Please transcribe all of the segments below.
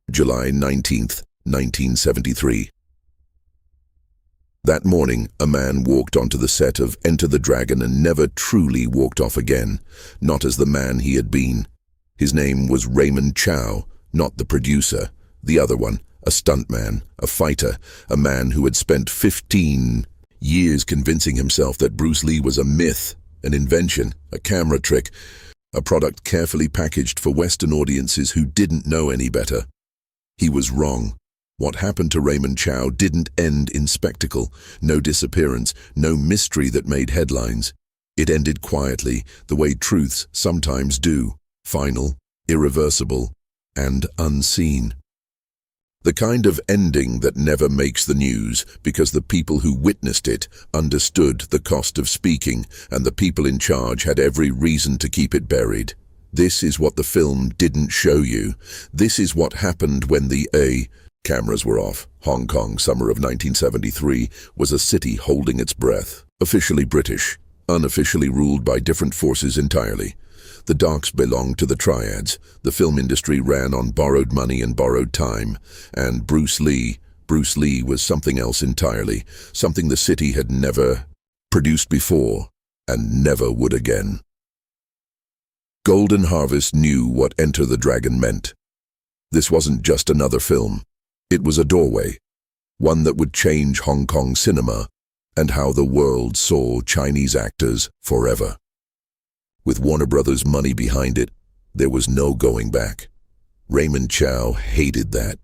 July 19th, 1973. That morning, a man walked onto the set of Enter the Dragon and never truly walked off again, not as the man he had been. His name was Raymond Chow, not the producer, the other one, a stuntman, a fighter, a man who had spent 15 years convincing himself that Bruce Lee was a myth, an invention, a camera trick, a product carefully packaged for Western audiences who didn't know any better. He was wrong. What happened to Raymond Chow didn't end in spectacle, no disappearance, no mystery that made headlines. It ended quietly, the way truths sometimes do, final, irreversible, and unseen. The kind of ending that never makes the news because the people who witnessed it understood the cost of speaking and the people in charge had every reason to keep it buried. This is what the film didn't show you. This is what happened when the cameras were off. Hong Kong, summer of 1973, was a city holding its breath. Officially British, unofficially ruled by different forces entirely. The docks belonged to the triads. The film industry ran on borrowed money and borrowed time. And Bruce Lee was something else entirely, something the city had never produced before and never would again. Golden Harvest knew what Enter the Dragon meant. This wasn't just another film. It was a doorway, one that would change Hong Kong cinema and how the world saw Chinese actors forever. With Warner Brothers' money behind it, there was no going back. Raymond Chow hated that.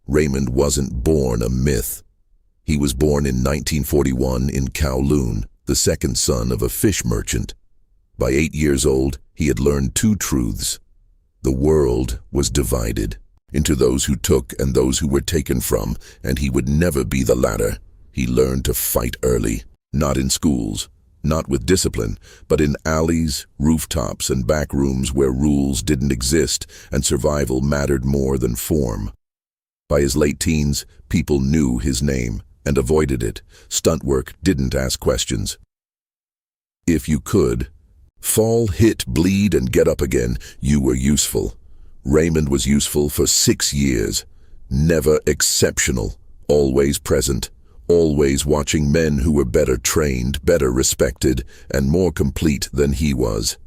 Raymond wasn't born a myth. He was born in 1941 in Kowloon, the second son of a fish merchant. By 8 years old, he had learned two truths. The world was divided into those who took and those who were taken from, and he would never be the latter. He learned to fight early, not in schools, not with discipline, but in alleys, rooftops, and back rooms where rules didn't exist and survival mattered more than form. By his late teens, people knew his name and avoided it. Stunt work didn't ask questions. If you could fall, hit, bleed, and get up again, you were useful. Raymond was useful for 6 years, never exceptional, always present, always watching men who were better trained, better respected, and more complete than he was.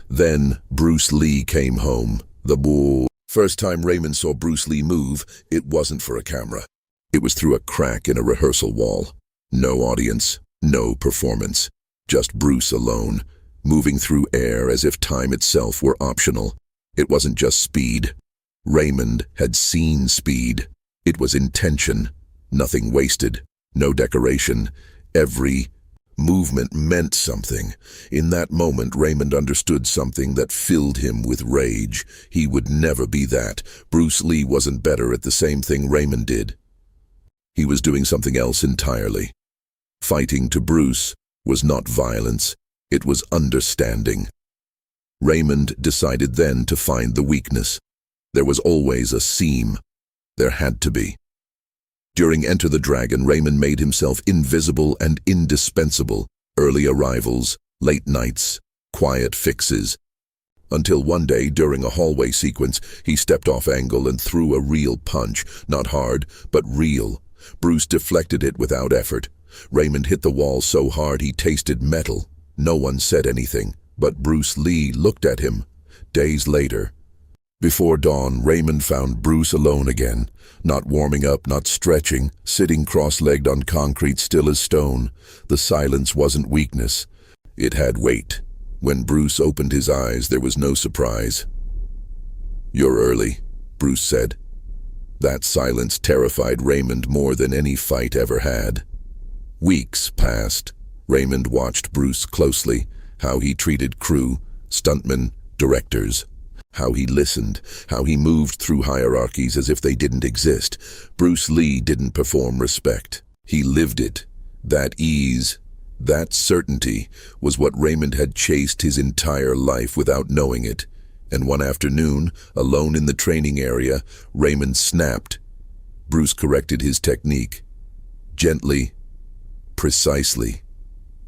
Then Bruce Lee came home, the bull. First time Raymond saw Bruce Lee move, it wasn't for a camera. It was through a crack in a rehearsal wall. No audience, no performance, just Bruce alone, moving through air as if time itself were optional. It wasn't just speed. Raymond had seen speed. It was intention, nothing wasted, no decoration. Every movement meant something. In that moment, Raymond understood something that filled him with rage. He would never be that. Bruce Lee wasn't better at the same thing Raymond did. He was doing something else entirely. Fighting to Bruce was not violence, it was understanding. Raymond decided then to find the weakness. There was always a seam. There had to be. During Enter the Dragon, Raymond made himself invisible and indispensable. Early arrivals, late nights, quiet fixes. Until one day, during a hallway sequence, he stepped off angle and threw a real punch. Not hard, but real. Bruce deflected it without effort. Raymond hit the wall so hard he tasted metal. No one said anything, but Bruce Lee looked at him. Days later, before dawn, Raymond found Bruce alone again, not warming up, not stretching, sitting cross-legged on concrete, still as stone. The silence wasn't weakness. It had weight. When Bruce opened his eyes, there was no surprise. "You're early," Bruce said. That silence terrified Raymond more than any fight ever had. Weeks passed. Raymond watched Bruce closely, how he treated crew, stuntmen, directors, how he listened, how he moved through hierarchies as if they didn't exist. Bruce Lee didn't perform respect. He lived it. That ease, that certainty was what Raymond had chased his entire life without knowing it. And one afternoon, alone in the training area, Raymond snapped. Bruce corrected his technique. Gently, precisely.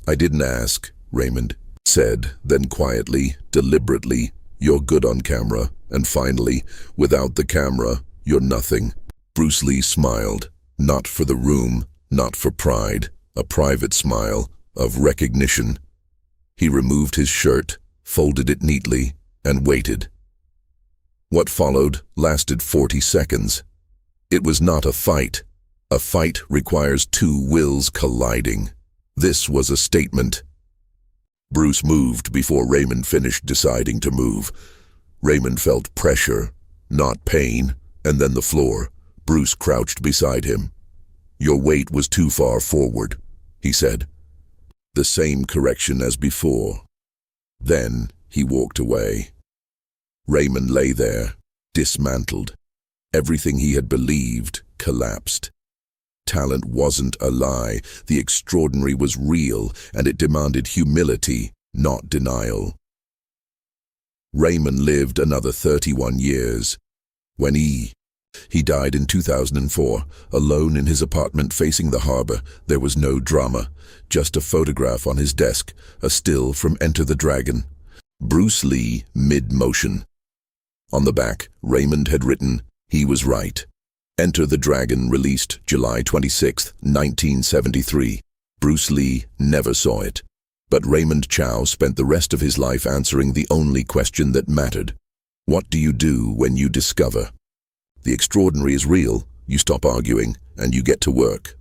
"I didn't ask," Raymond said, then quietly, deliberately, "You're good on camera." And finally, without the camera, You're nothing. Bruce Lee smiled, not for the room, not for pride, a private smile of recognition. He removed his shirt, folded it neatly, and waited. What followed lasted 40 seconds. It was not a fight. A fight requires two wills colliding. This was a statement. Bruce moved before Raymond finished deciding to move. Raymond felt pressure, not pain, and then the floor. Bruce crouched beside him. Your weight was too far forward, he said. The same correction as before. Then he walked away. Raymond lay there, dismantled. Everything he had believed collapsed. Talent wasn't a lie. The extraordinary was real, and it demanded humility, not denial. Raymond lived another 31 years. When he died in 2004, alone in his apartment facing the harbor. There was no drama, just a photograph on his desk, a still from Enter the Dragon. Bruce Lee, mid-motion. On the back, Raymond had written, "He was right." Enter the Dragon released July 26, 1973. Bruce Lee never saw it. But Raymond Chow spent the rest of his life answering the only question that mattered. What do you do when you discover? The extraordinary is real, you stop arguing, and you get to work.